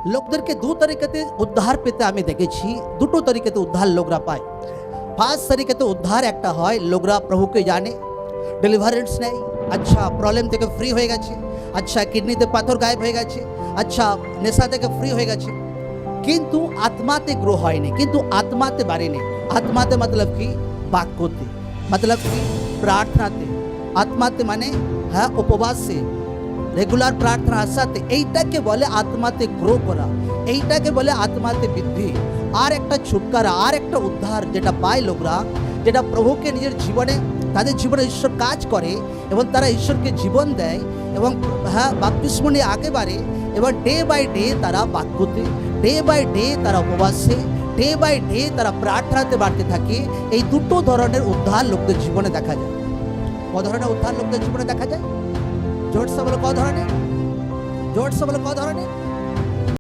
লোকদেরকে দু তরিকাতে উদ্ধার পেতে আমি দেখেছি। দুটো তরিকাতে উদ্ধার লোকরা পায়। ফার্স্ট তরিকাতে উদ্ধার একটা হয়, লোকরা প্রভুকে জানে, ডেলিভারেন্স নেয়, আচ্ছা প্রবলেম থেকে ফ্রি হয়ে গেছে, আচ্ছা কিডনিতে পাথর গায়েব হয়ে গেছে, আচ্ছা নেশা থেকে ফ্রি হয়ে গেছে, কিন্তু আত্মাতে গ্রো হয়নি, কিন্তু আত্মাতে বাড়েনি। আত্মাতে মতলব কি? বাক্যতে, মতলব কি? প্রার্থনাতে। আত্মাতে মানে হ্যাঁ উপবাসে, রেগুলার প্রার্থনার সাথে। এইটাকে বলে আত্মাতে গ্রো করা, এইটাকে বলে আত্মাতে বৃদ্ধি। আর একটা ছুটকারা, আর একটা উদ্ধার যেটা পায় লোকরা, যেটা প্রভুকে নিজের জীবনে, তাদের জীবনে ঈশ্বর কাজ করে এবং তারা ঈশ্বরকে জীবন দেয় এবং হ্যাঁ বাপ্তিস্ম নিয়ে আগে বাড়ে এবং ডে বাই ডে তারা বাক্যতে, ডে বাই ডে তারা উপবাসে, ডে বাই ডে তারা প্রার্থনাতে বাড়তে থাকে। এই দুটো ধরনের উদ্ধার লোকদের জীবনে দেখা যায়। ক ধরনের উদ্ধার লোকদের জীবনে দেখা যায়? জোরসে বলে ক ধরনের? জোরসে বলে ক ধরনের?